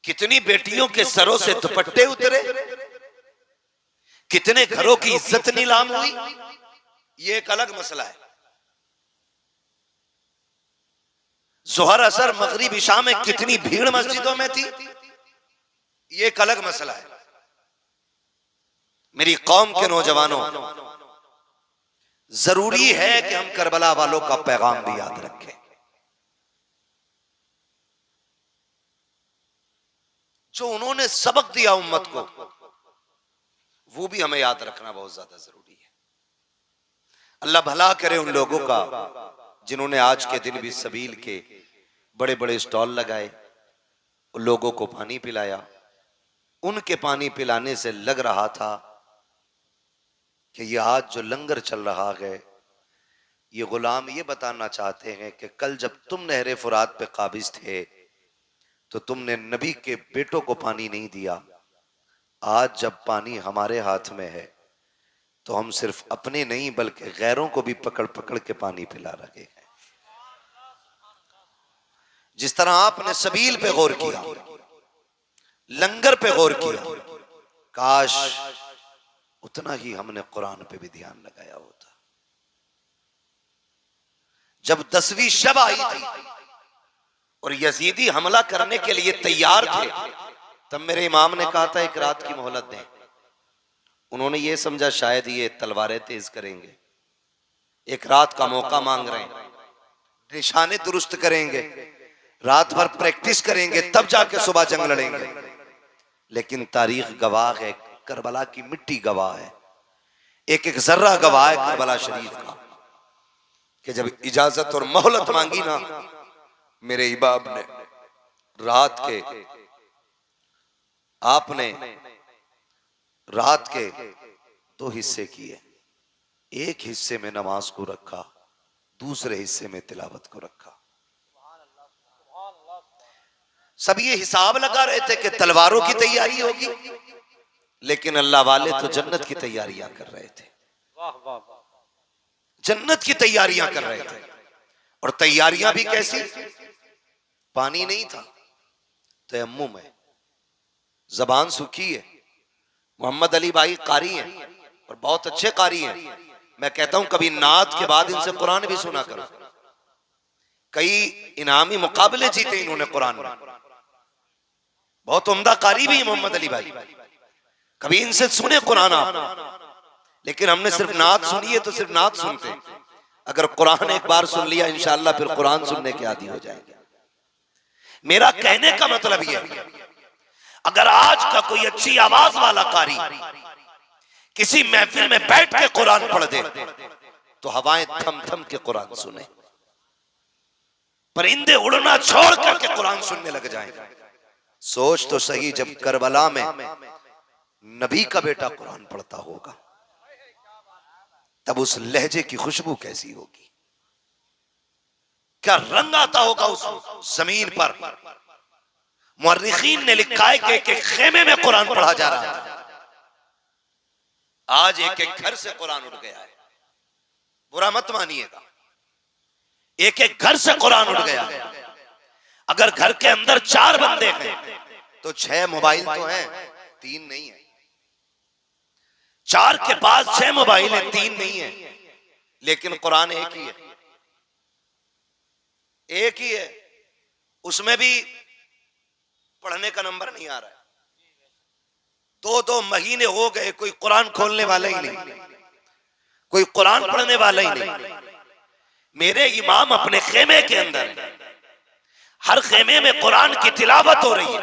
कितनी बेटियों के सरों से दुपट्टे उतरे, कितने घरों की इज्जत नीलाम हुई, ये एक अलग मसला है। जोहर असर मगरिब इशा में कितनी भीड़ मस्जिदों में थी, ये एक अलग मसला है। मेरी कौम के नौजवानों, जरूरी है कि हम करबला वालों का पैगाम भी याद रखें। जो उन्होंने सबक दिया उम्मत को, वो भी हमें याद रखना बहुत ज्यादा जरूरी है। अल्लाह भला करे उन लोगों का जिन्होंने आज के दिन भी सबील के बड़े बड़े स्टॉल लगाए, उन लोगों को पानी पिलाया। उनके पानी पिलाने से लग रहा था कि ये आज जो लंगर चल रहा है, ये गुलाम ये बताना चाहते हैं कि कल जब तुम नहरे फुरात पे काबिज थे तो तुमने नबी के बेटों को पानी नहीं दिया। आज जब पानी हमारे हाथ में है तो हम सिर्फ अपने नहीं बल्कि गैरों को भी पकड़ पकड़ के पानी पिला रहे हैं। जिस तरह आपने सबील पे गौर किया, लंगर पे गौर किया, काश उतना ही हमने कुरान पे भी ध्यान लगाया होता। जब 10वीं शब आई थी और यजीदी हमला करने के लिए तैयार थे, तब मेरे इमाम ने कहा था एक रात की मोहलत दें। उन्होंने ये समझा शायद ये तलवारें तेज करेंगे, एक रात का मौका मांग रहे हैं, निशाने दुरुस्त करेंगे, रात भर प्रैक्टिस करेंगे, तब जाके सुबह जंग लड़ेंगे। लेकिन तारीख गवाह है, करबला की मिट्टी गवाह है, एक एक जर्रा गवाह है करबला शरीफ का, कि जब इजाजत और मोहलत मांगी ना मेरे इबाब ने, आपने रात के 2 हिस्से किए। एक हिस्से में नमाज को रखा, दूसरे हिस्से में तिलावत को रखा। सब ये हिसाब लगा रहे थे कि तलवारों की तैयारी होगी, लेकिन अल्लाह वाले तो जन्नत की तैयारियां कर रहे थे। जन्नत की तैयारियां कर रहे थे। और तैयारियां भी कैसी? पानी नहीं था, तयम्मुम है, जबान सूखी है। मोहम्मद अली भाई कारी हैं और बहुत अच्छे कारी हैं। मैं कहता हूं कभी नात के बाद इनसे कुरान भी सुना करो। कई इनामी मुकाबले जीते इन्होंने कुरान में, बहुत उम्दा कारी भी है मोहम्मद अली भाई। कभी इनसे सुने कुरान आप। लेकिन हमने सिर्फ नात सुनी है तो सिर्फ नात सुनते हैं। अगर कुरान एक बार सुन लिया इंशाअल्लाह फिर कुरान सुनने के आदी हो जाएंगे। मेरा कहने का मतलब यह है, अगर आज का कोई अच्छी आवाज वाला कारी किसी महफिल में बैठ के कुरान पढ़ दे तो हवाएं थम थम के कुरान सुने, परिंदे उड़ना छोड़ करके कुरान सुनने लग जाएंगे। सोच तो सही, जब करबला में नबी का बेटा कुरान पढ़ता होगा तब उस लहजे की खुशबू कैसी होगी, क्या रंग आता होगा उस जमीन पर। मुअर्रिखीन ने लिखा है कि एक खेमे में कुरान पढ़ा जा रहा है। आज एक एक घर से कुरान उठ गया है, बुरा मत मानिएगा, एक एक घर से कुरान उठ गया है। अगर घर के अंदर 4 बंदे हैं तो 6 मोबाइल तो हैं, 3 नहीं है। 4 के पास 6 मोबाइल है, 3 नहीं है, लेकिन कुरान एक ही है, एक ही है। उसमें भी पढ़ने का नंबर नहीं आ रहा है। 2-2 महीने हो गए, कोई कुरान खोलने वाला ही नहीं, कोई कुरान पढ़ने वाला ही नहीं। मेरे इमाम अपने खेमे के अंदर है, हर खेमे में कुरान की तिलावत हो रही है।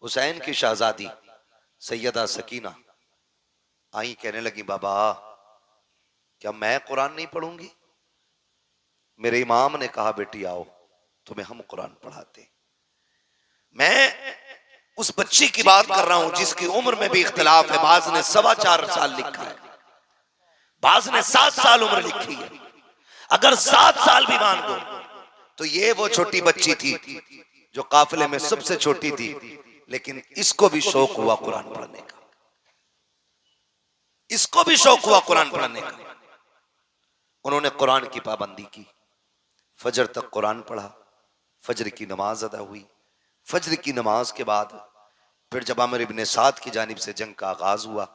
हुसैन की शहजादी सैयदा सकीना आई, कहने लगी बाबा क्या मैं कुरान नहीं पढ़ूंगी? मेरे इमाम ने कहा बेटी आओ तुम्हें हम कुरान पढ़ाते। मैं उस बच्ची की बात कर रहा हूं जिसकी उम्र में भी इख्तिलाफ है। बाज ने 4.25 साल लिखा है, बाज ने 7 साल उम्र लिखी है। अगर 7 साल भी मान दो तो ये वो छोटी बच्ची थी जो काफिले में सबसे छोटी थी, लेकिन इसको भी शौक हुआ कुरान पढ़ने का, इसको भी शौक हुआ कुरान पढ़ने का। उन्होंने कुरान की पाबंदी की, फजर तक कुरान पढ़ा, फजर की नमाज अदा हुई, फज्र की नमाज के बाद फिर जब आमिर इब्ने साद की जानिब से जंग का आगाज हुआ,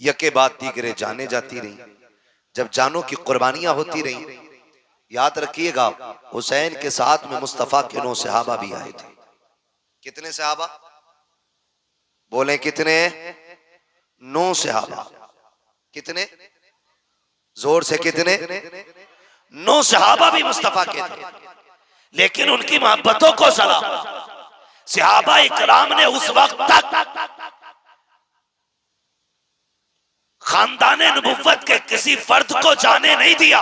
यके बाद दीगरे जाने जाती रही। जब जानों की कुर्बानियां होती रही, याद रखिएगा हुसैन के साथ में मुस्तफा के 9 सहाबा भी आए थे। कितने सहाबा बोले? कितने? 9 सहाबा। कितने? जोर से कितने? 9 सहाबा भी मुस्तफा के थे, लेकिन उनकी मोहब्बतों को सलाम सहाबा इकराम ने उस वक्त तक खानदाने नबुव्वत के किसी फर्द को जाने नहीं दिया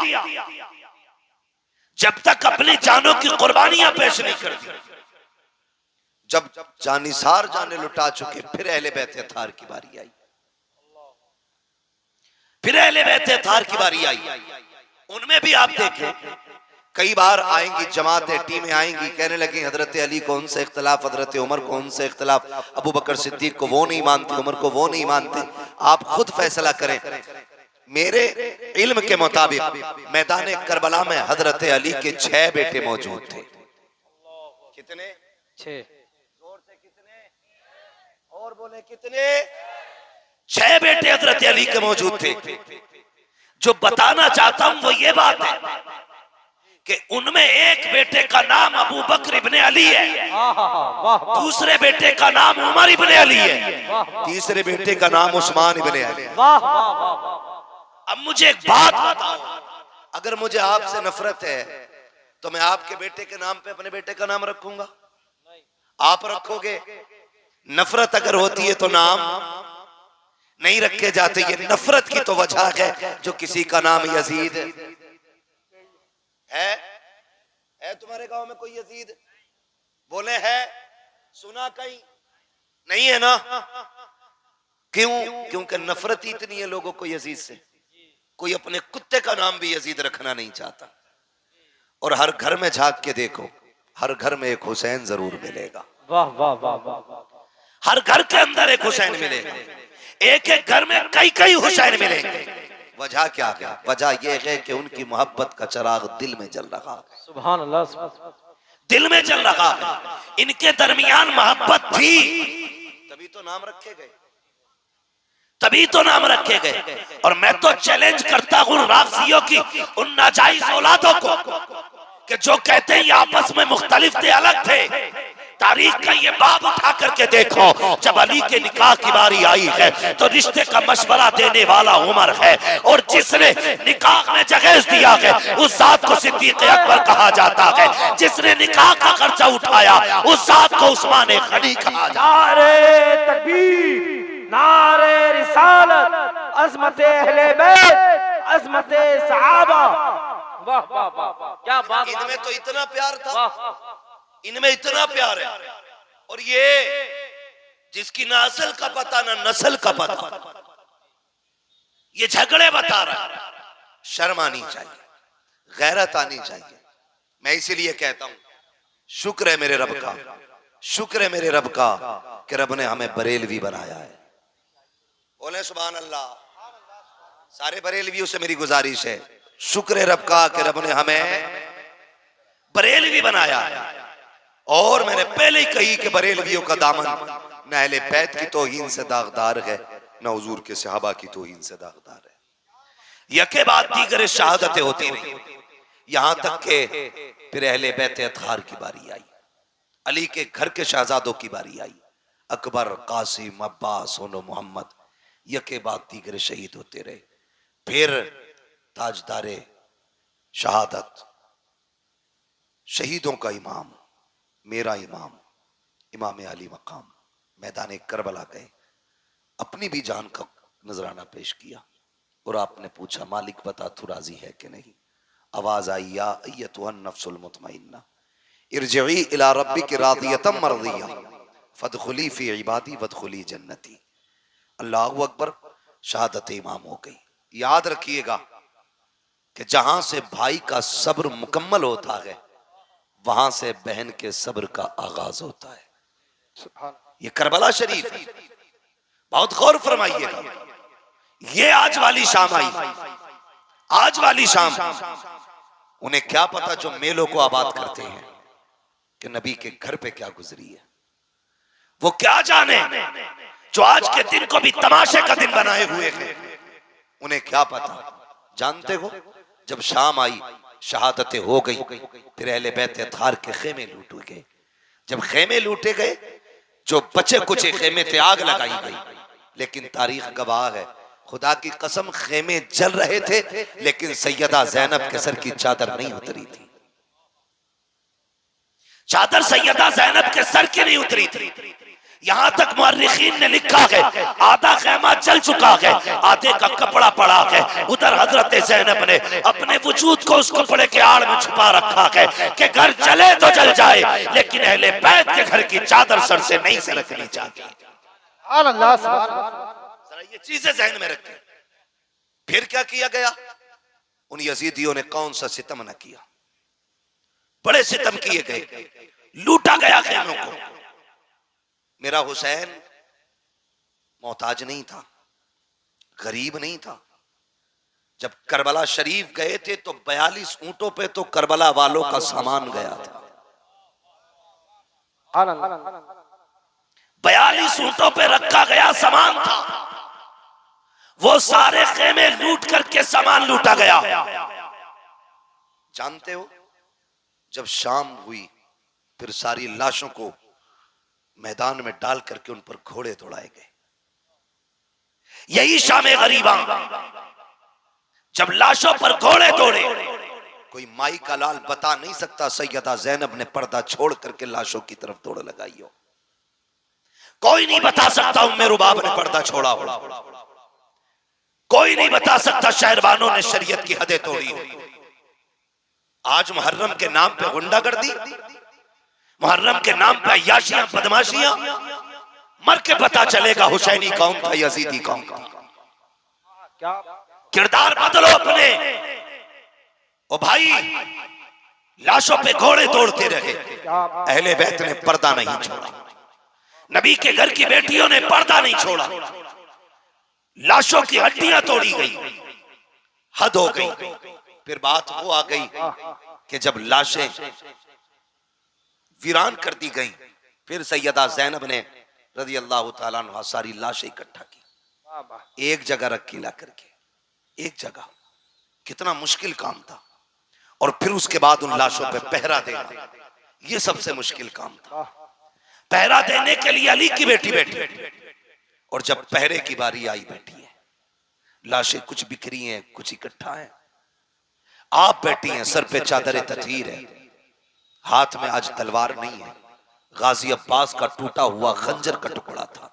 जब तक अपनी जानों की कुर्बानियां पेश नहीं कर दी। जब जानिसार जाने लुटा चुके, फिर अहले बैत अतार की बारी आई। फिर अहले बैत अतार की बारी आई। उनमें भी आप देखें, कई बार आएंगी जमातें, टीमें आएंगी, कहने लगी हजरत अली को उनसे इख्तलाफ, हजरत उमर को उनसे इख्तलाफ, अबू बकर सिद्दीक को वो नहीं मानते, उमर को वो नहीं मानते। आप खुद फैसला करें। मेरे इल्म के मुताबिक मैदान करबला में हजरत अली के 6 बेटे मौजूद थे। कितने? 6। जोर से कितने? और बोले कितने? 6 बेटे हजरत अली के मौजूद थे। जो बताना चाहता हूं वो ये बात है कि उनमें एक बेटे का नाम अबू बकर इब्ने अली है, दूसरे बेटे का नाम उमर इब्ने अली है, तीसरे बेटे का नाम उस्मान इब्ने अली है। अब मुझे एक बात बताओ, अगर मुझे आपसे नफरत है तो मैं आपके बेटे के नाम पे अपने बेटे का नाम रखूंगा? आप रखोगे? नफरत अगर होती है तो नाम नहीं रखे जाते। ये नफरत की तो वजह है जो किसी का नाम यजीद है तुम्हारे गांव में कोई यजीद? बोले है? सुना कहीं? नहीं है ना? क्यों? क्योंकि नफरत ही इतनी है लोगों को यजीद से। कोई अपने कुत्ते का नाम भी यजीद रखना नहीं चाहता। और हर घर में झांक के देखो, हर घर में एक हुसैन जरूर मिलेगा। वाह वाह वाह वाह। हर घर के अंदर एक हुसैन मिलेगा, एक एक घर में कई कई हुसैन मिलेंगे। वजह क्या है? वजह यह है कि उनकी मोहब्बत का चिराग दिल में जल रहा है। सुभान अल्लाह। दिल में जल रहा है। इनके दरमियान मोहब्बत थी, तभी तो नाम रखे गए, तभी तो नाम रखे गए। और मैं तो चैलेंज करता हूं राफजियों की उन नाजायज औलादों को कि जो कहते हैं ये आपस में मुख्तलिफ थे, अलग थे। तारीख का ये बाब उठा करके देखो, जब अली के निकाह की बारी आई है तो रिश्ते का मशवरा देने वाला उमर है, और जिसने निकाह में जगह दिया है उस जात को सिद्दीक अकबर कहा जाता है। जिसने निकाह का खर्चा उठाया उस जात को उस्मान गनी कहा जाता है। नारे तकबीर, नारे रिसालत, अज़मत अहले बैत, अज़मत सहाबा। वाह वाह वाह, क्या बात। इनमें तो इतना प्यार था, इनमें इतना प्यार है। और ये जिसकी ना असल का पता ना नस्ल का पता, ये झगड़े बता रहा है। शर्म आनी चाहिए, गैरत आनी चाहिए। मैं इसीलिए कहता हूं शुक्र है मेरे रब का, शुक्र है मेरे रब का कि रब ने हमें बरेलवी बनाया है। बोले सुभान अल्लाह। सारे बरेलवियों से मेरी गुजारिश है, शुक्र है रब का कि रब ने हमें बरेलवी बनाया है। और मैंने पहले ही कही कि बरेलवियों का दामन न अहले बैत की तौहीन से दागदार है, न हुजूर के सहाबा की तौहीन से दागदार है। यके बाद दीगर शहादतें होती रही, यहां तक के फिर अहले बैत अतहार की बारी आई, अली के घर के शहजादों की बारी आई, अकबर, कासिम, अब्बास, सोनो, मोहम्मद, यके बाद दीगर शहीद होते रहे। फिर ताजदारे शहादत, शहीदों का इमाम, मेरा इमाम, इमाम अली मकाम मैदान करबला गए, अपनी भी जान का नजराना पेश किया। और आपने पूछा मालिक बता तू राजी है कि नहीं? आवाज आई या अय्यतुहन नफ्सुल मुतमइन्ना इरजिई इला रब्बिक रादियतम मर्दिया फदखुली फी इबादी वदखुली जन्नती। अल्लाहु अकबर। शहादत इमाम हो गई। याद रखिएगा कि जहां से भाई का सब्र मुकम्मल होता है वहां से बहन के सब्र का आगाज होता है। ये करबला शरीफ है, बहुत गौर फरमाइएगा। ये आज वाली शाम आई, आज वाली शाम। उन्हें क्या पता जो मेलों को आबाद करते हैं, कि नबी के घर पे क्या गुजरी है। वो क्या जाने जो आज के दिन को भी तमाशे का दिन बनाए हुए हैं, उन्हें क्या पता। जानते हो, जब शाम आई, शहादतें हो गई, फिर अहले बैत अतहार के खेमे लूटे गए। जब खेमे लूटे गए, जो बचे कुचे खेमे थे आग लगाई गई। लेकिन तारीख गवाह है, खुदा की कसम खेमे जल रहे थे, लेकिन सैयदा जैनब के सर की चादर नहीं उतरी थी। चादर सैयदा जैनब के सर की नहीं उतरी थी। यहां तक मुअर्रिखीन ने लिखा है आधा खेमा जल चुका है, आधे का कपड़ा पड़ा है। उधर हजरत जैनब ने अपने वजूद को उस कपड़े के आड़ में छुपा रखा है कि घर जले तो जल जाए, लेकिन अहले बैत के घर की चादर सर से नहीं सरकनी चाहिए। जरा ये चीजें जहन में रखें। फिर क्या किया गया? उन यजीदियों ने कौन सा सितम न किया, बड़े सितम किए गए, लूटा गया खेमों को। मेरा हुसैन मोहताज नहीं था, गरीब नहीं था। जब करबला शरीफ गए थे तो 42 ऊंटों पे तो करबला वालों का सामान गया था। 42 ऊंटों पे रखा गया सामान था। वो सारे खेमे लूट करके सामान लूटा गया। जानते हो, जब शाम हुई, फिर सारी लाशों को मैदान में डाल करके उन पर घोड़े दौड़ाए गए। यही शाम गरीबा, जब लाशों पर घोड़े दौड़े। कोई माई का लाल बता नहीं सकता सैयदा जैनब ने पर्दा छोड़ करके लाशों की तरफ दौड़ लगाई हो। कोई नहीं बता सकता उम्मे रुबाब ने पर्दा छोड़ा हो। कोई नहीं बता सकता शहरबानों ने शरीयत की हदें तोड़ी हो। आज मुहर्रम के नाम पे गुंडागर्दी, मुहर्रम के नाम पे अय्याशियां, बदमाशियां, मर के पता चलेगा हुसैनी कौन था, यजीदी कौन था। किरदार बदलो अपने। ओ भाई, लाशों पे घोड़े दौड़ते रहे, अहले बैत ने पर्दा नहीं छोड़ा। नबी के घर की बेटियों ने पर्दा नहीं छोड़ा। लाशों की हड्डियां तोड़ी गई, हद हो गई। फिर बात वो आ गई कि जब लाशें वीरान कर दी गई, फिर सैयदा जैनब ने रज़ी अल्लाह तआला अन्हा सारी लाशें इकट्ठा की, एक जगह रखी ला करके, एक जगह। कितना मुश्किल काम था। और फिर उसके बाद उन लाशों पे पहरा देना, ये सबसे मुश्किल काम था। पहरा देने के लिए अली की बेटी बैठी, और जब पहरे की बारी आई, बैठी है, लाशें कुछ बिखरी हैं, कुछ इकट्ठा है। आप बैठी हैं, सर पे चादर तथीर है, हाथ में आज तलवार नहीं है, गाजी अब्बास का टूटा हुआ खंजर का टुकड़ा था,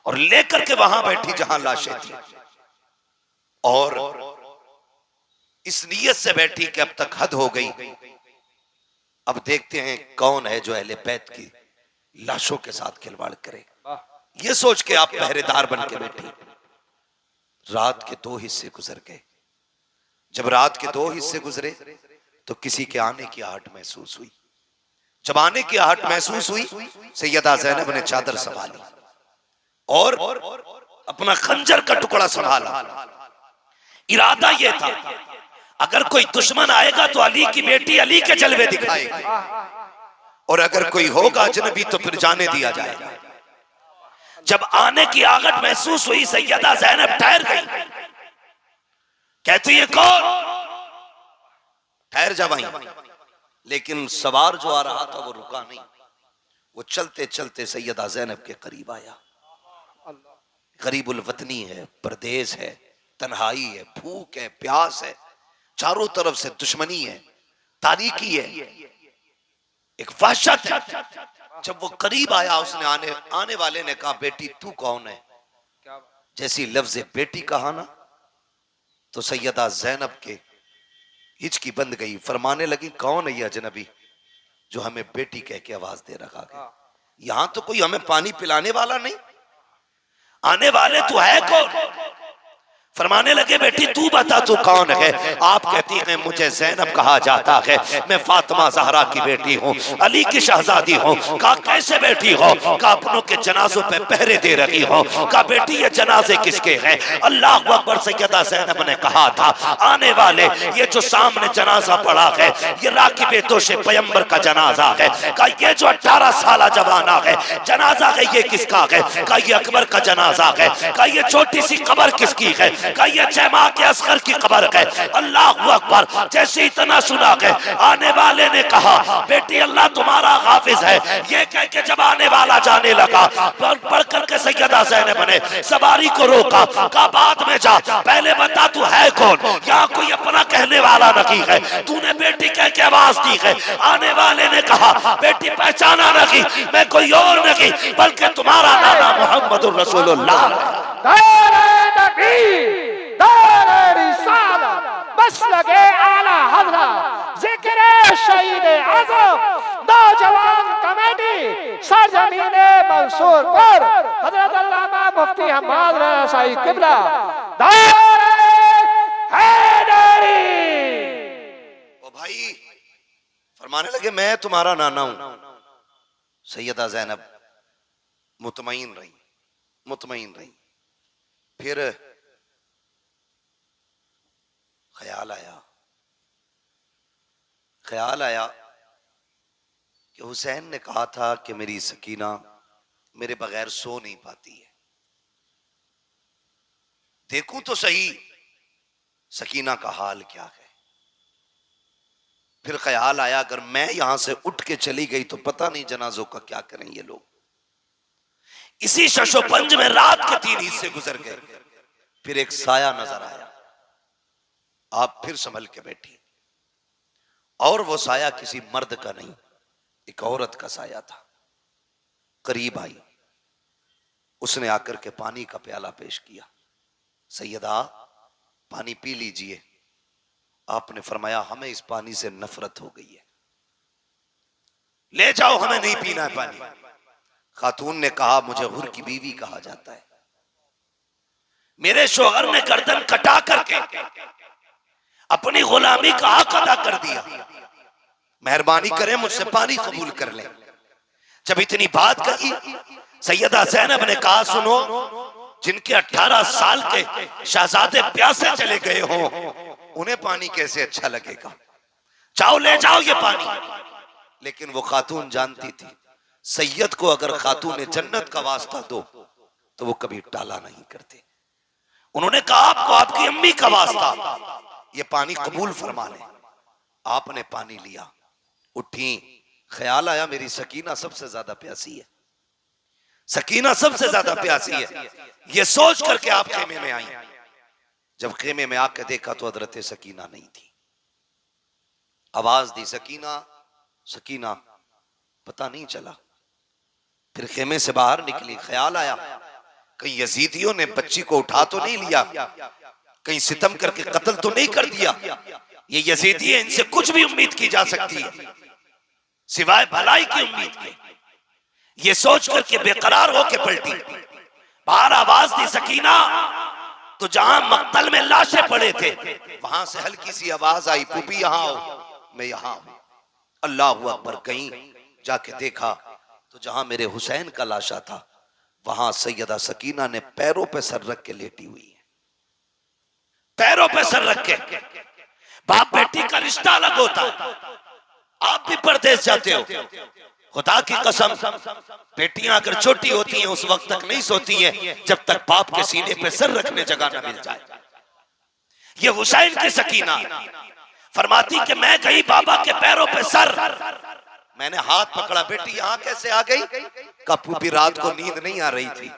और लेकर के वहां बैठी जहां लाशें थी। और इस नीयत से बैठी कि अब तक हद हो गई, अब देखते हैं कौन है जो अहले बैत की लाशों के साथ खिलवाड़ करे। ये सोच के आप पहरेदार बन के बैठी। रात के 2 हिस्से गुजर गए। जब रात के 2 हिस्से गुजरे तो किसी के आने की आहट महसूस हुई। जब आने की आहट महसूस हुई, सैयदा जैनब ने चादर संभाली और अपना खंजर का टुकड़ा संभाला। इरादा यह था, अगर कोई दुश्मन आएगा तो अली की बेटी अली के जलवे दिखाएगी, और अगर कोई होगा अजनबी तो फिर जाने दिया जाएगा। जब आने की आहट महसूस हुई, सैयदा जैनब ठहर गई। कहती है कौन? ठहर जा वहीं। लेकिन सवार जो आ रहा था वो रुका नहीं। वो चलते चलते सैयदा जैनब के करीब आया। गरीबुल वतनी है, परदेश है, तन्हाई है, भूख है, प्यास है, चारों तरफ से दुश्मनी है, तारीकी है, एक वहशत है। जब वो करीब आया, उसने आने वाले ने कहा, बेटी तू कौन है? जैसी लफ्ज़ बेटी कहा ना, तो सैयदा जैनब के हिचकी बंद गई। फरमाने लगी, कौन है ये अजनबी जो हमें बेटी कह के आवाज दे रखा है? यहां तो कोई हमें पानी पिलाने वाला नहीं, आने वाले तो है कौन? फरमाने लगे बेटी तू बता तू कौन है। आप कहती हैं मुझे ज़ैनब कहा जाता है, मैं फातिमा ज़हरा की बेटी हूँ, अली की शहजादी हूँ। कहा कैसे बेटी हो? कहा अपनों के जनाजों पे पहरे दे रही हो। कहा बेटी ये जनाजे किसके हैं? अल्लाह अकबर। सैयदा ज़ैनब ने कहा था आने वाले ये जो सामने जनाजा पड़ा है ये राकिब दोशे पैगंबर का जनाजा है। कहा ये जो 18 साल जवाना है जनाजा है ये किसका है? कहा ये अकबर का जनाजा है। कहा ये छोटी सी कब्र किसकी है? कहा ये जमा के असगर की कब्र है। अल्लाह अकबर। जैसे इतना सुना है आने वाले ने कहा बेटी अल्लाह तुम्हारा हाफिज है। ये कह के जब आने वाला जाने लगा पढ़ करके सैयदा ज़ैनब ने सवारी को रोका। कहा बाद में जा, पहले बता तू है कौन? यहाँ कोई अपना कहने वाला नहीं है, तूने बेटी कह के आवाज दी है। आने वाले ने कहा बेटी पहचाना नहीं, मैं कोई और नहीं बल्कि तुम्हारा नाना मोहम्मद रसूलुल्लाह। बस लगे आला हज़रा जिक्र शहीद आज़म नौजवान कमेटी सरजमीने मंसूर पर हज़रत अल्लामा मुफ्ती हम्माद रज़ा शाही किबला हैदरी। ओ भाई फरमाने लगे मैं तुम्हारा नाना हूं। सैयदा ज़ैनब मुतमईन रही। फिर ख्याल आया कि हुसैन ने कहा था कि मेरी सकीना मेरे बगैर सो नहीं पाती है, देखूं तो सही सकीना का हाल क्या है। फिर ख्याल आया अगर मैं यहां से उठ के चली गई तो पता नहीं जनाजों का क्या करें ये लोग। इसी शशोपंज में रात के 3 हिस्से गुजर गए। फिर एक साया नजर आया, आप फिर संभल के बैठी, और वो साया किसी मर्द का नहीं एक औरत का साया था। करीब आई, उसने आकर के पानी का प्याला पेश किया। सैयदा पानी पी लीजिए। आपने फरमाया हमें इस पानी से नफरत हो गई है, ले जाओ हमें नहीं पीना है पानी। खातून ने कहा मुझे हुर की बीवी कहा जाता है, मेरे शोहर ने गर्दन कटा करके अपनी गुलामी का हक अदा कर दिया, मेहरबानी करें मुझसे पानी कबूल कर लें। जब इतनी बात कही सैयदा ज़ैनब ने कहा सुनो, जिनके 18 साल के शहजादे प्यासे चले गए हों उन्हें पानी कैसे अच्छा लगेगा, जाओ ले जाओ ये पानी। लेकिन वो खातून जानती थी सैयद को अगर खातून जन्नत का वास्ता दो तो वो कभी टाला नहीं करते। उन्होंने कहा आपको आपकी अम्मी का वास्ता ये पानी कबूल फरमा ले। आपने पानी लिया, उठी, ख्याल आया मेरी सकीना सबसे ज्यादा प्यासी है, सकीना सबसे ज्यादा प्यासी है। ये सोच करके आप खेमे में आई। जब खेमे में आके देखा तो हजरत सकीना नहीं थी। आवाज दी सकीना सकीना, पता नहीं चला। फिर खेमे से बाहर निकली, ख्याल आया कहीं यजीदियों ने बच्ची को उठा तो नहीं लिया, कहीं सितम करके कत्ल तो नहीं कर दिया। ये यजीदी है, इनसे कुछ भी उम्मीद की जा सकती है सिवाय भलाई की उम्मीद के। ये सोच करके बेकरार होके पलटी। बाहर आवाज दी सकीना, तो जहां मक्तल में लाशें पड़े थे वहां से हल्की सी आवाज आई पुपी यहां आओ, मैं यहां हूं। अल्लाह अकबर। कहीं जाके देखा तो जहां मेरे हुसैन का लाशा था वहां सैयदा सकीना ने पैरों पे सर रख के लेटी हुई है, पैरों पे सर रख के। बाप बेटी का रिश्ता अलग होता, आप भी परदेश जाते हो, खुदा की कसम बेटियां अगर छोटी होती हैं उस वक्त तक नहीं सोती हैं जब तक बाप के सीने पे सर रखने जगह न मिल जाए। ये हुसैन की सकीना फरमाती कि मैं गई बाबा के पैरों पे सर, मैंने हाथ पकड़ा, बेटी यहां कैसे आ गई? का पूरी रात को नींद नहीं आ रही थी।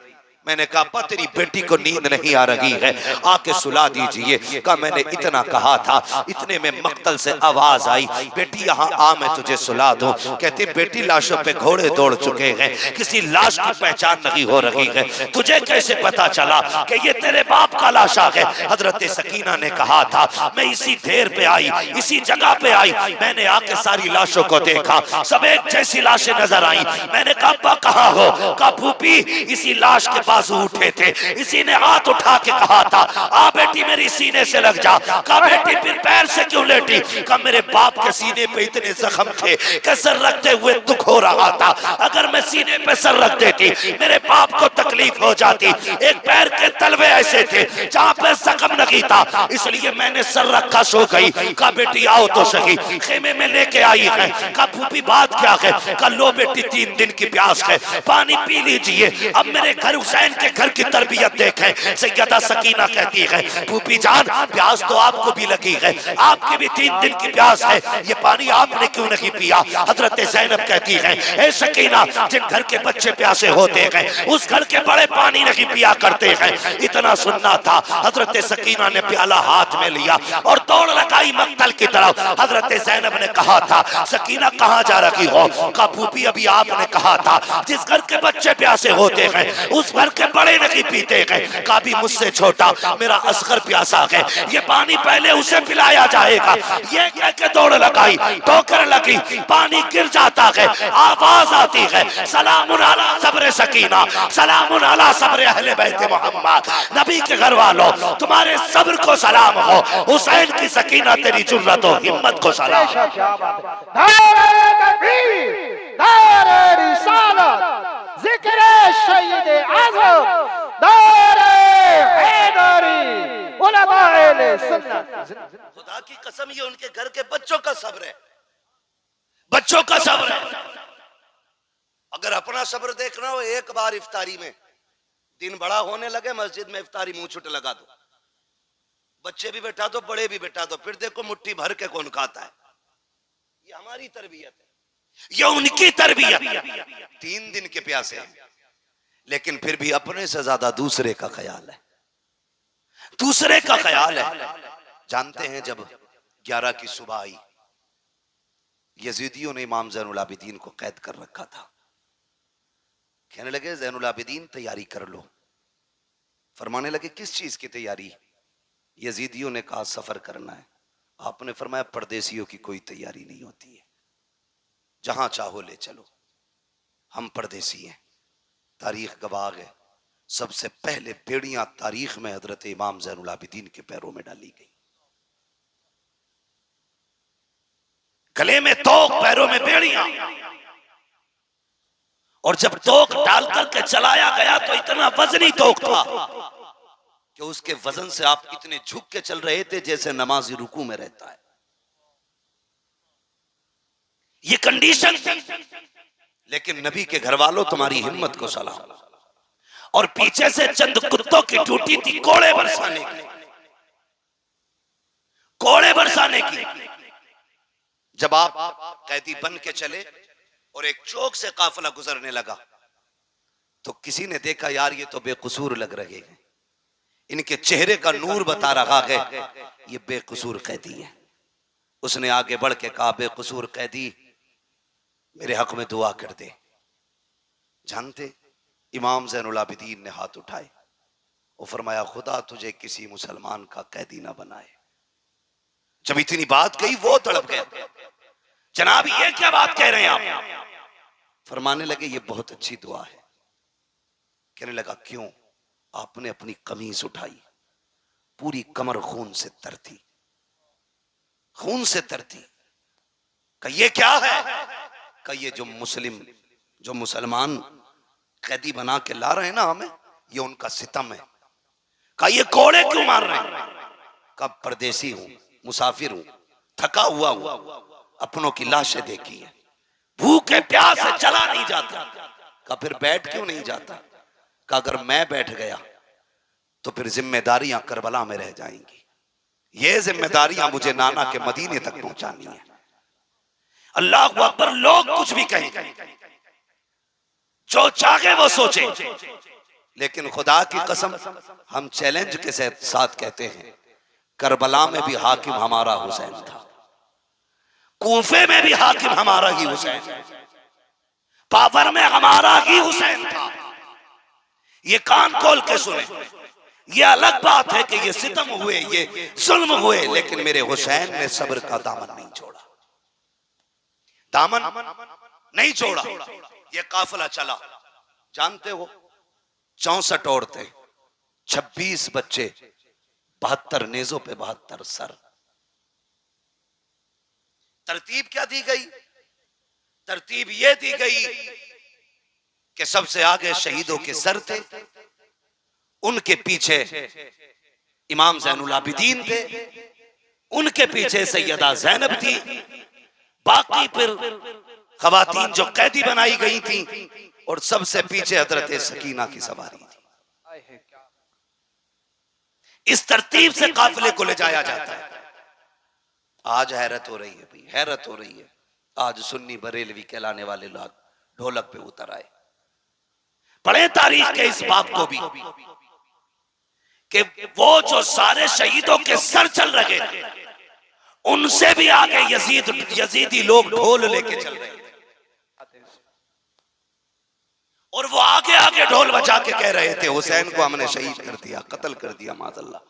मैंने कहा पा तेरी बेटी को नींद नहीं आ रही है, आके सुला दीजिए। का मैंने इतना कहा था, इतने में मक्तल से आवाज आई बेटी यहाँ आ मैं तुझे सुला दूं। कहती बेटी लाशों पे घोड़े दौड़ चुके हैं, किसी लाश की पहचान नहीं हो रही है, तुझे कैसे पता चला कि ये तेरे बाप का लाशा है? हजरत सकीना ने कहा था मैं इसी ढेर पे आई, इसी जगह पे आई, मैंने आके सारी लाशों को देखा, सब एक जैसी लाशें नजर आई। मैंने कहा कहाँ हो? का फूफी इसी लाश के बाजू उठे थे, इसी ने हाथ उठा के कहा था आ बेटी मेरी सीने से लग जा। कहा बेटी फिर पैर से क्यों लेटी? कहा मेरे बाप के सीने पे इतने जख्म थे कि सर रखते हुए दुख हो रहा था, अगर मैं सीने पे सर रख देती मेरे बाप को तकलीफ हो जाती। एक पैर के तलवे ऐसे थे जहां पे जख्म नहीं था, इसलिए मैंने सर रखा सो गई। कहा बेटी आओ तो सही, खेमे में लेके आई है। कहा फूफी बात क्या है? कहा लो बेटी 3 दिन की प्यास है, पानी पी लीजिए। अब मेरे घर हुसैन के घर की तरबियत देखें। सैयदा सकीना कहती है फूफी जान प्यास तो आपको भी लगी है, आपकी भी 3 दिन की प्यास है, ये पानी आपने क्यों नहीं पिया? हजरत ज़ैनब कहती है ए सकीना जिन घर के बच्चे प्यासे होते हैं उस घर के बड़े पानी नहीं पिया करते हैं। इतना सुनना था, हजरत सकीना ने प्याला हाथ में लिया और दौड़ लगाई मक्तल की तरफ। हजरत ज़ैनब ने कहा था सकीना कहाँ जा रही हो? कहा फूफी अभी आपने कहा था जिस घर के बच्चे प्यासे होते हैं उस घर के बड़े नहीं पीते हैं। कहा भी मुझसे छोटा मेरा असगर प्यासा है, ये पानी पहले उसे पिलाया जाएगा। ये कह के दौड़ लगाई, ठोकर लगी, पानी गिर जाता है, आवाज आती है सलामुन अला सब्र सकीना, सलामुन अला सब्र अहले बैत मोहम्मद। नबी के घर वालों तुम्हारे सब्र को सलाम हो, हुसैन की सकीना तेरी जुर्रत और हिम्मत को सलाम। नारे तकबीर, नारे रिसालत, जिक्र शहीद आज़म, नारे हैदरी, उलमाए सुन्नत। खुदा की कसम ये उनके घर के बच्चों का सब्र है, बच्चों का सब्र है। अगर अपना सब्र देखना हो एक बार इफ्तारी में, दिन बड़ा होने लगे मस्जिद में इफ्तारी मुंह छुट लगा दो, बच्चे भी बैठा दो बड़े भी बैठा दो, फिर देखो मुट्ठी भर के कौन खाता है। ये हमारी तरबियत है, ये उनकी तरबियत। 3 दिन के प्यासे हैं लेकिन फिर भी अपने से ज्यादा दूसरे का ख्याल है, दूसरे का ख्याल है। जानते हैं जब 11 की सुबह आई, यजीदियों ने इमाम ज़ैनुल आबिदीन को कैद कर रखा था। कहने लगे ज़ैनुल आबिदीन तैयारी कर लो। फरमाने लगे किस चीज की तैयारी? यजीदियों ने कहा सफर करना है। आपने फरमाया परदेसियों की कोई तैयारी नहीं होती है, जहां चाहो ले चलो, हम परदेसी हैं। तारीख गवाह है सबसे पहले बेड़ियां तारीख में हजरत इमाम ज़ैनुल आबिदीन के पैरों में डाली गई। गले में तोक, पैरों में बेड़ियां। और जब तोक डाल करके चलाया गया तो इतना वजनी तोक था कि उसके वजन से आप इतने झुक के चल रहे थे जैसे नमाजी रुकू में रहता है। ये कंडीशन थी। लेकिन नबी के घर वालों तुम्हारी हिम्मत को सलाम। और पीछे से चंद कुत्तों की ड्यूटी थी कोड़े बरसाने की, कोड़े बरसाने की। जब आप कैदी बन के चले और एक चौक से काफिला गुजरने लगा तो किसी ने देखा यार ये तो बेकसूर लग रहे हैं, इनके चेहरे का नूर बता रहा है ये बेकसूर कैदी है। उसने आगे बढ़ के कहा बेकसूर कैदी मेरे हक में दुआ कर दे। जानते इमाम ज़ैनुल आबिदीन ने हाथ उठाए और फरमाया खुदा तुझे किसी मुसलमान का कैदी ना बनाए। जब इतनी बात कही वो तड़प गया, जनाब ये क्या बात कह रहे हैं आप? फरमाने लगे ये बहुत अच्छी दुआ है। कहने लगा क्यों? आपने अपनी कमीज उठाई, पूरी कमर खून से तर थी, खून से तर थी। कहा ये क्या है? कहा ये जो मुसलमान कैदी बना के ला रहे हैं ना हमें, ये उनका सितम है। कहा ये कोड़े क्यों मार रहे हैं? कहा परदेसी हूं, मुसाफिर हूं, थका हुआ हूं, अपनों की लाशें देखी है, भूखे प्यास से चला नहीं जाता। कहा फिर बैठ क्यों नहीं जाता? कहा अगर मैं बैठ गया तो फिर जिम्मेदारियां करबला में रह जाएंगी, ये जिम्मेदारियां मुझे नाना के मदीने तक पहुंचानी है। अल्लाह अकबर। लोग कुछ भी कहें, जो चाहे वो सोचे, लेकिन खुदा की कसम हम चैलेंज के साथ कहते हैं करबला में भी हाकिम हमारा हुसैन था, कूफे में भी हाकिम हमारा ही हुसैन, पावर में हमारा ही हुसैन था। ये कान खोल के सुने। ये अलग बात है कि ये सितम हुए, ये जुल्म हुए, लेकिन मेरे हुसैन ने सब्र का दामन नहीं छोड़ा, दामन नहीं छोड़ा। ये काफिला चला। जानते हो 64 औरतें, 26 बच्चे, 72 नेजों पे 72 सर। तरतीब क्या दी गई? तरतीब यह दी गई कि सबसे आगे शहीदों के सर थे, उनके पीछे इमाम ज़ैनुल आबिदीन थे, उनके पीछे सैयदा ज़ैनब थी, बाकी फिर खवातीन जो कैदी बनाई गई थी, और सबसे पीछे हजरत सकीना की सवारी थी। इस तरतीब से काफिले को ले जाया जाता है। आज हैरत हो रही है भाई, हैरत हो रही है। आज सुन्नी बरेलवी कहलाने वाले लोग ढोलक पे उतर आए। पढ़े तारीख के इस बात को भी कि वो जो सारे शहीदों के सर चल रहे थे, उनसे भी आगे यजीदी लोग ढोल लेके चल रहे थे, और वो आगे आगे ढोल बजा के कह रहे थे हुसैन को हमने शहीद कर दिया, कत्ल कर दिया, माज़अल्लाह,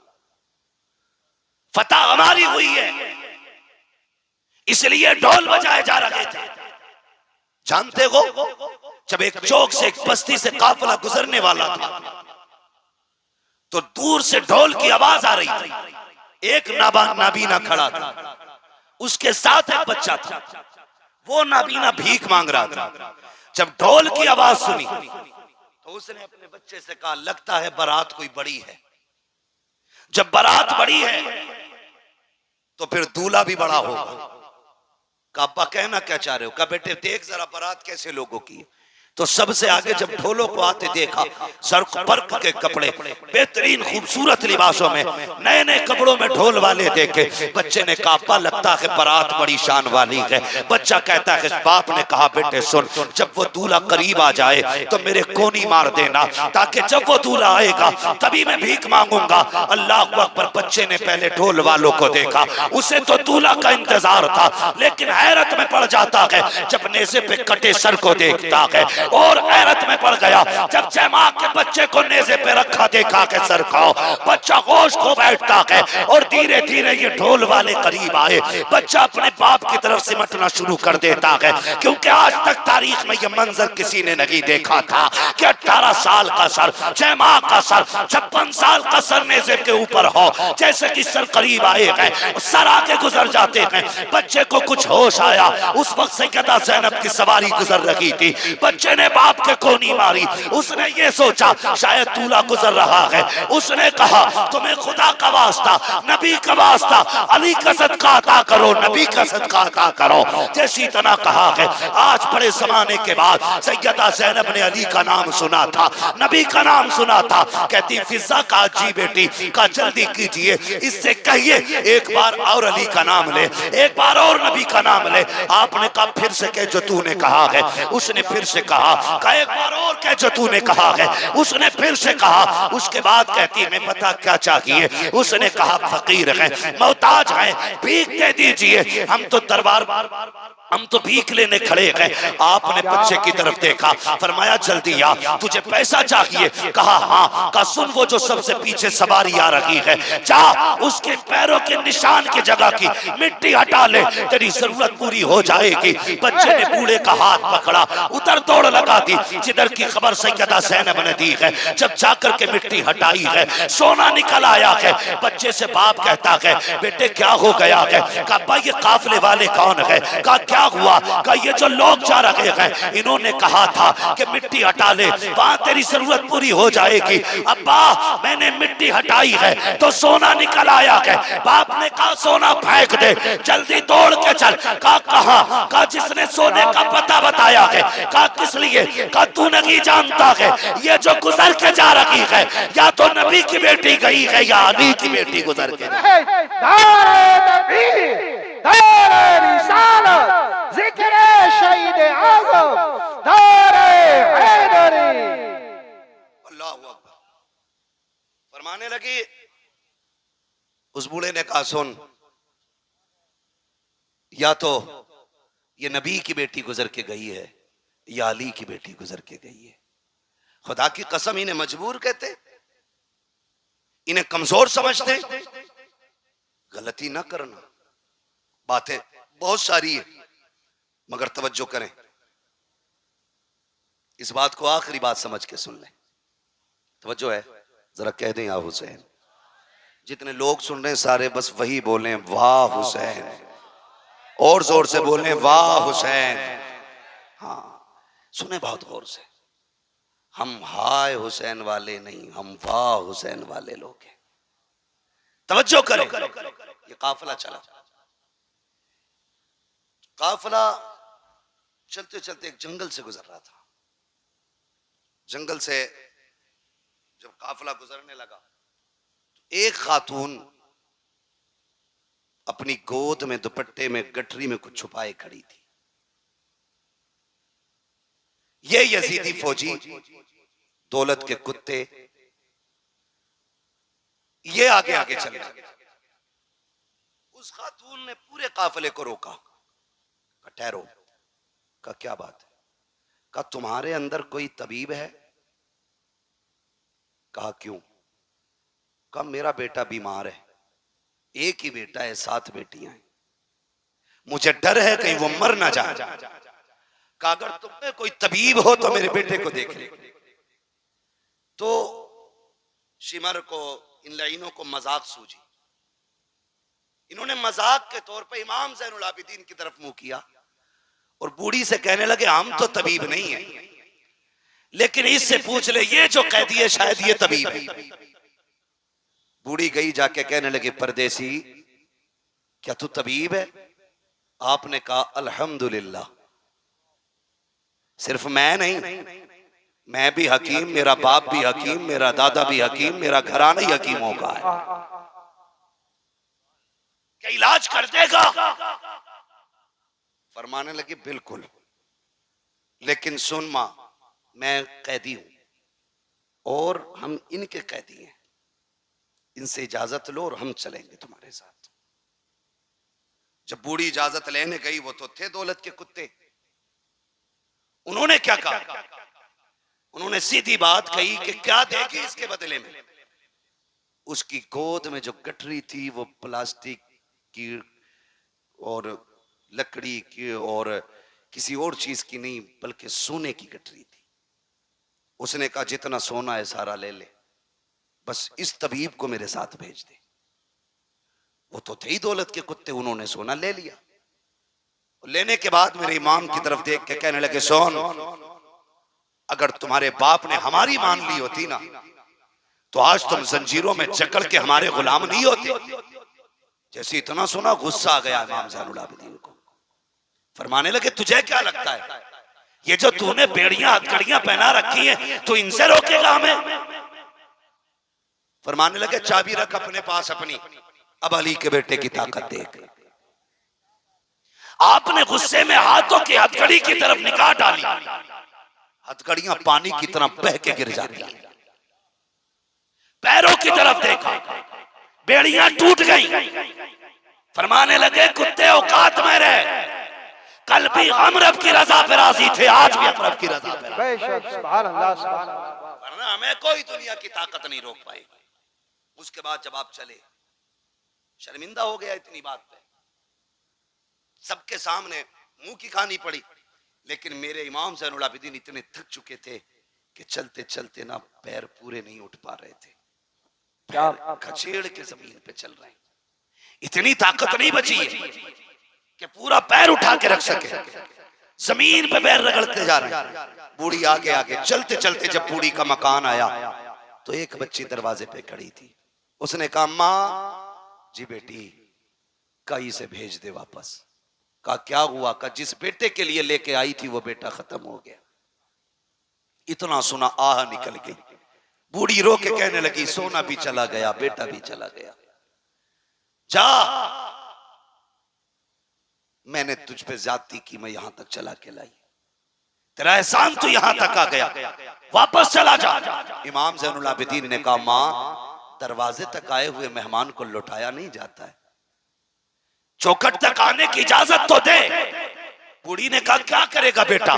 फतह हमारी हुई है, इसलिए ढोल बजाए जा रहे थे। जानते हो, जब एक चौक से एक बस्ती से काफिला गुजरने वाला था, तो दूर से ढोल की आवाज आ रही थी। एक नाबीना खड़ा था, उसके साथ एक बच्चा था। वो नाबीना भीख मांग रहा था। जब ढोल की आवाज सुनी तो उसने अपने बच्चे से कहा, लगता है बारात कोई बड़ी है। जब बारात बड़ी है तो फिर दूल्हा भी बड़ा होगा। कहा, अब्बा कहना क्या चाह रहे हो? कहा, बेटे देख जरा बारात कैसे लोगों की। तो सबसे आगे जब ढोलों को आते देखा, सर्क के कपड़े, बेहतरीन खूबसूरत लिबासों में, नए नए कपड़ों में ढोल वाले देखे। बच्चे ने कहा, अब्बा लगता है बारात बड़ी शान वाली है। बच्चा कहता है, बाप ने कहा, बेटे सुन, जब वो दूल्हा करीब आ जाए तो मेरे कोनी मार देना, ताकि जब वो दूल्हा आएगा तभी मैं भीख मांगूंगा। अल्लाह अकबर। बच्चे ने पहले ढोल वालों को देखा, उसे तो दूल्हा का इंतजार था, लेकिन हैरत में पड़ जाता है जब नेज़े पे कटे सर को देखता है, और हैरत में पड़ गया जब जमा के बच्चे को नेज़े पे रखा देखा के सर को। बच्चा होश खो बैठता है, और धीरे धीरे ये ढोल वाले करीब आए। बच्चा अपने बाप की तरफ सिमटना शुरू कर देता है, क्योंकि आज तक तारीख में ये मंजर किसी ने नहीं देखा था कि 18 साल का सर, 6 माह का सर, 56 साल का सर नेज़े के ऊपर हो। जैसे कि सर करीब आए हैं, सर आगे गुजर जाते हैं। बच्चे को कुछ होश आया, उस वक्त सैयदा ज़ैनब की सवारी गुजर रही थी। बच्चे ने बाप के कोनी मारी। उसने ये सोचा शायद दूल्हा गुजर रहा है। उसने कहा, तुम्हें खुदा का वास्ता, नबी का वास्ता, अली का सदका अता करो, नबी का सदका अता करो। जैसी तना कहा है, आज बड़े जमाने के बाद सैयदा ज़ैनब ने अली का नाम सुना था, नबी का नाम सुना था। कहती, फिजा का जी बेटी का जल्दी कीजिए, इससे कहिए एक बार और अली का नाम ले, एक बार और नबी का नाम ले। आपने कहा, फिर से कह जो तूने कहा है। उसने फिर से कहा, एक बार और कह जो तूने कहा है। उसने फिर से कहा। उसके बाद कहती है, मैं पता क्या चाहिए। उसने कहा, फकीर हैं, मोहताज हैं, भीख दे दीजिए, हम तो दरबार, हम तो भीख लेने खड़े हैं। आपने बच्चे की तरफ देखा, फरमाया जल्दी आ, तुझे पैसा चाहिए? कहा हाँ। कहा, सुन, वो जो सबसे पीछे सवारी आ रही है, जा उसके पैरों के निशान की जगह की मिट्टी हटा ले, तेरी जरूरत पूरी हो जाएगी। बच्चे ने बूढ़े का हाथ पकड़ा, उधर दौड़ लगा दी जिधर की खबर सैयदा ज़ैनब ने दी है। जब जाकर के मिट्टी हटाई है, सोना निकल आया है। बच्चे से बाप कहता है, बेटे क्या हो गया है? कहा, ये काफिले वाले कौन है? कहा, क्या हुआ? कहा, ये जो लोग जा रहे हैं, इन्होंने कहा था कि मिट्टी हटा ले, वहां तेरी जरूरत पूरी हो जाएगी। अब्बा, मैंने मिट्टी हटाई है तो सोना निकल आया है। बाप ने कहा, सोना फेंक दे, जल्दी दौड़ के चल। कहा, कहां? कहा, जिसने सोने का पता बताया है। कहा, किस लिए? कहा, तू नहीं जानता है, ये जो गुजर के जा रही है, या तो नबी की बेटी गई है या अली की बेटी गुजर के। फरमाने लगी। उस बूढ़े ने कहा, सुन, या तो ये नबी की बेटी गुजर के गई है या अली की बेटी गुजर के गई है। खुदा की कसम, इन्हें मजबूर कहते, इन्हें कमजोर समझते। गलती ना करना, बातें बहुत सारी है, मगर तवज्जो करें, इस बात को आखिरी बात समझ के सुन लें। तवज्जो है, जरा कह दें या हुसैन। जितने लोग सुन रहे हैं सारे बस वही बोलें, वाह हुसैन। और जोर से बोलें, वाह हुसैन। हाँ, सुने बहुत गौर से। हम हाय हुसैन वाले नहीं, हम वाह हुसैन वाले लोग हैं। तवज्जो करें। ये काफिला चला, काफिला चलते चलते एक जंगल से गुजर रहा था। जंगल से जब काफिला गुजरने लगा तो एक खातून अपनी गोद में दुपट्टे में गठरी में कुछ छुपाए खड़ी थी। ये यजीदी फौजी, दौलत के कुत्ते, ये आगे आगे चल रहे। उस खातून ने पूरे काफिले को रोका। ठहरो। का क्या बात है? का तुम्हारे अंदर कोई तबीब है? कहा क्यों? का मेरा बेटा बीमार है। एक ही बेटा है, 7 बेटियां हैं, मुझे डर है कहीं वो मर ना जाए। का अगर तुम में कोई तबीब हो तो मेरे बेटे को देख ले। तो शिमर को, इन लाइनों को मजाक सूझी। इन्होंने मजाक के तौर पे इमाम ज़ैनुल आबिदीन की तरफ मुंह किया और बूढ़ी से कहने लगे, हम तो तबीब नहीं है, लेकिन इससे पूछ ले, ये जो कैदी है शायद ये तबीब है। बूढ़ी गई जाके कहने लगी, परदेसी क्या तू तबीब है? आपने कहा, अल्हम्दुलिल्लाह, सिर्फ मैं नहीं, मैं भी हकीम, मेरा बाप भी हकीम, मेरा दादा भी हकीम, मेरा घराना ही हकीमों का है। क्या इलाज कर देगा? फरमाने लगी, बिल्कुल, लेकिन सुन मां, मैं कैदी हूं और हम इनके कैदी हैं, इनसे इजाजत लो और हम चलेंगे तुम्हारे साथ। जब बूढ़ी इजाजत लेने गई, वो तो थे दौलत के कुत्ते। उन्होंने क्या कहा? उन्होंने सीधी बात कही कि क्या देगी इसके बदले में? उसकी गोद में जो गठरी थी वो प्लास्टिक की और लकड़ी की और किसी और चीज की नहीं, बल्कि सोने की गठरी थी। उसने कहा, जितना सोना है सारा ले ले, बस इस तबीब को मेरे साथ भेज दे। वो तो थे ही दौलत के कुत्ते, उन्होंने सोना ले लिया। लेने के बाद मेरे इमाम की तरफ देख के कहने लगे, सोन, अगर तुम्हारे बाप ने हमारी मान ली होती ना, तो आज तुम जंजीरों में जकड़ के हमारे गुलाम नहीं होते। जैसे इतना सुना, गुस्सा आ गया इमाम ज़ैनुल आबिदीन को। फरमाने लगे, तुझे क्या लगता है, ये जो तूने बेड़ियां हथकड़ियां पहना रखी हैं, तो इनसे रोकेगा हमें? फरमाने लगे, चाबी रख अपने पास अपनी, अब अली के बेटे की ताकत देख। आपने गुस्से में हाथों की हथकड़ी की तरफ निगाह डाली, हथकड़ियां पानी की तरह बह के गिर जाती। पैरों की तरफ देखा, बेड़ियां टूट गई। फरमाने लगे, कुत्ते औकात में रहे, कल भी हम रब की रजा पे राजी थे, आज भी हम रब की रजा पे राजी। वरना हमें कोई दुनिया की ताकत नहीं रोक पाएगी। उसके बाद जब आप चले, शर्मिंदा हो गया इतनी बात पे, सबके सामने मुंह की खानी पड़ी। लेकिन मेरे इमाम ज़ैनुल आबिदीन इतने थक चुके थे कि चलते चलते ना पैर पूरे नहीं उठ पा रहे थे, पैर खचेड़ के जमीन पे चल रहे हैं। इतनी ताकत नहीं बची है कि पूरा पैर उठा के रख सके, जमीन पे पैर रगड़ते जा रहे हैं। बूढ़ी आगे आगे चलते चलते जब बूढ़ी का मकान आया तो एक बच्ची दरवाजे पे खड़ी थी। उसने कहा, माँ जी बेटी, कई से भेज दे वापस। कहा, क्या हुआ? का जिस बेटे के लिए लेके आई थी वो बेटा खत्म हो गया। इतना सुना आह निकल गई। बूढ़ी रो के कहने लगी, सोना भी चला गया, बेटा भी चला गया। जा, मैंने तुझ पे ज्यादती की, मैं यहां तक चला के लाई, तेरा एहसान तो यहां तक आ गया, वापस चला जा। इमाम ज़ैनुल आबिदीन ने कहा, मां, दरवाजे तक आए हुए मेहमान को लौटाया नहीं जाता है, चौखट तक आने की इजाजत तो दे। बूढ़ी ने कहा क्या करेगा बेटा,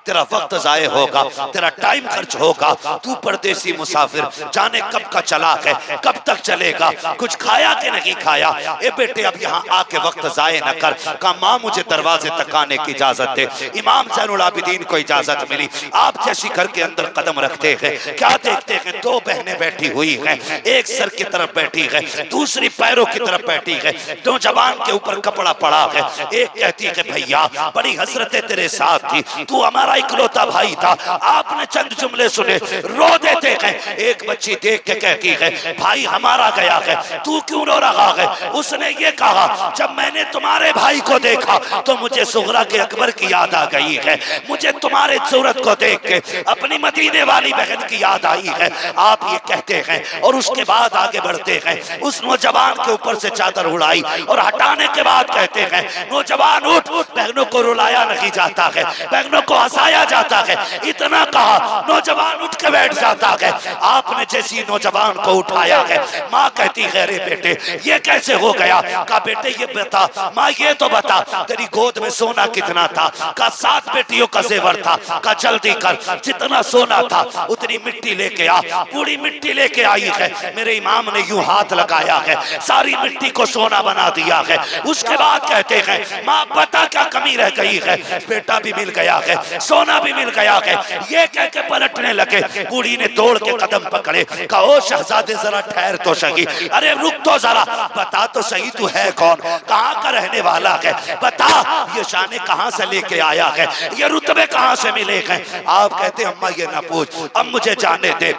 तेरा वक्त जाये होगा, तेरा टाइम खर्च होगा, तू परदेसी मुसाफिर, जाने कब का चला है, कब तक चलेगा, कुछ खाया कि नहीं खाया, ए बेटे अब यहाँ आके वक्त जाये न कर। कहा माँ मुझे दरवाजे तक आने की इजाजत दे। इमाम ज़ैनुल आबिदीन को इजाजत मिली। आप जैसी घर के अंदर कदम रखते हैं, क्या देखते हैं, दो बहनें बैठी हुई हैं, एक सर की तरफ बैठी है, दूसरी पैरों की तरफ बैठी है, दो जबान के ऊपर कपड़ा पड़ा है। एक कहती है भैया बड़ी हसरतें तेरे साथ थी, तू हमारा इकलौता भाई था, आपने चंद जुमले सुने रो देते हैं। एक बच्ची देख के कहती है भाई हमारा गया है, तू क्यों रो रहा है। उसने ये कहा जब मैंने तुम्हारे भाई को देखा तो मुझे सुगरा के अकबर की याद आ गई है, मुझे तुम्हारे सूरत को देख के अपनी मदीने वाली बहन की याद आई है। आप ये कहते हैं और उसके बाद आगे बढ़ते हैं। उस नौजवान के ऊपर से चादर उड़ाई और हटाने के बाद कहते हैं नौजवान उठ, बहनों को रुलाया नहीं जाता है, बहनों को हंसाया जाता है। इतना कहा नौजवान उठ के बैठ जाता है। आपने जैसी नौजवान को उठाया है, माँ कहती है अरे बेटे ये कैसे हो गया। कहा बेटे ये बता, माँ ये तो बता तेरी गोद में सोना कितना था। कहा 7 बेटियों का जेवर था। कहा जल्दी कर, जितना सोना था उतनी मिट्टी लेके आ। पूरी मिट्टी लेके आई है। मेरे इमाम ने यूं हाथ लगाया है, सारी मिट्टी को सोना बना दिया है। उसके बाद कहते हैं माँ बता क्या कमी रह गई है। बेटा भी मिल गया है, सोना भी मिल गया है। ये कह के पलटने लगे। बूढ़ी ने दौड़ के कदम पकड़े। कहा ओ शहजादे जरा ठहर तो सही, अरे रुक तो जरा, बता तो सही तू है कौन, कहाँ का रहने वाला है, बता ये शाने कहाँ से लेके आया है, ये रुतबे कहाँ से मिले हैं। आप कहते अम्मा ये ना पूछ, अब मुझे जाने दे।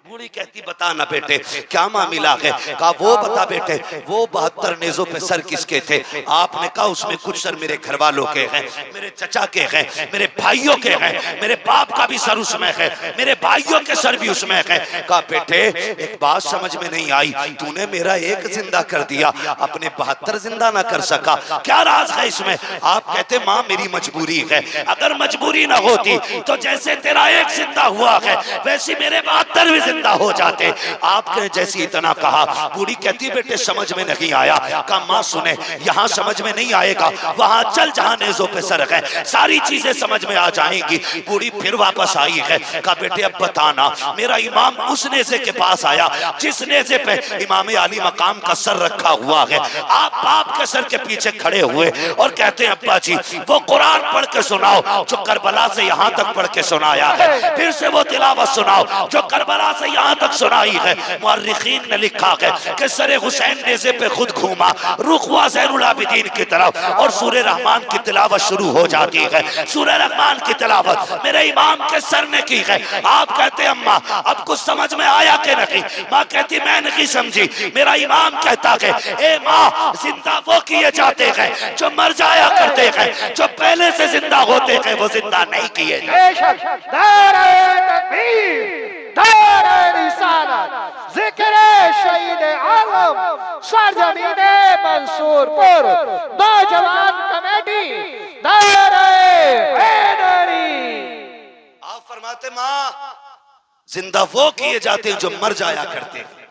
बूढ़ी कहती बता ना बेटे क्या मामला है। कहा वो बता बेटे वो 72 नेज़ों पे सर किसके थे। आपने कहा उसमें कुछ सर मेरे घर वालों के हैं, मेरे चचा के हैं, मेरे भाइयों के हैं, मेरे बाप का भी सर उसमें है, मेरे भाइयों के सर भी उसमें है। कहा बेटे एक बात समझ में नहीं आई, तूने मेरा एक जिंदा कर दिया, अपने 72 जिंदा ना कर सका, क्या राज है इसमें। आप कहते माँ मेरी मजबूरी है, अगर मजबूरी ना होती तो जैसे तेरा एक जिंदा हुआ है वैसी मेरे 72 भी जिंदा हो जाते। आपने जैसी इतना कहा। बूढ़ी कहती बेटे समझ में नहीं आया। कहा माँ सुने यहाँ समझ में नहीं आएगा, वहां चल जहां नेज़ों पे सर है, सारी चीजें समझ में आ जाएंगी। बूढ़ी फिर वापस आई है। कहा बेटे अब बताना, मेरा इमाम उस नेज़े के पास आया जिस नेज़े पे इमाम अली मकाम का सर रखा हुआ है। आप बाप के सर के पीछे खड़े हुए और कहते हैं अब्बा जी वो कुरान पढ़ के सुनाओ जो करबला से यहाँ तक पढ़ के सुनाया है, फिर से वो तिलावत सुनाओ जो करबला से यहाँ तक सुनाई है। मुअर्रिखीन ने लिखा है कि सरे हुसैन नेज़े पे खुद घूमा, रुख हुआ ज़ैनुल आबिदीन की तरफ और सूरह रहमान की तिलावत शुरू हो जाती है। सूरह रहमान की तिलावत मेरे इमाम के सर ने की है। आप कहते अम्मा अब कुछ समझ में आया कि नहीं। माँ कहती मैं नहीं समझी। मेरा इमाम कहता है ए माँ जिंदा वो किए जाते हैं जो मर जाया करते हैं, जो पहले से जिंदा होते हैं वो जिंदा नहीं किए सरजमीने मंसूरपुर नौजवान कमेटी आप फरमाते माँ जिंदा वो किए जाते हैं जो मर जाया करते हैं,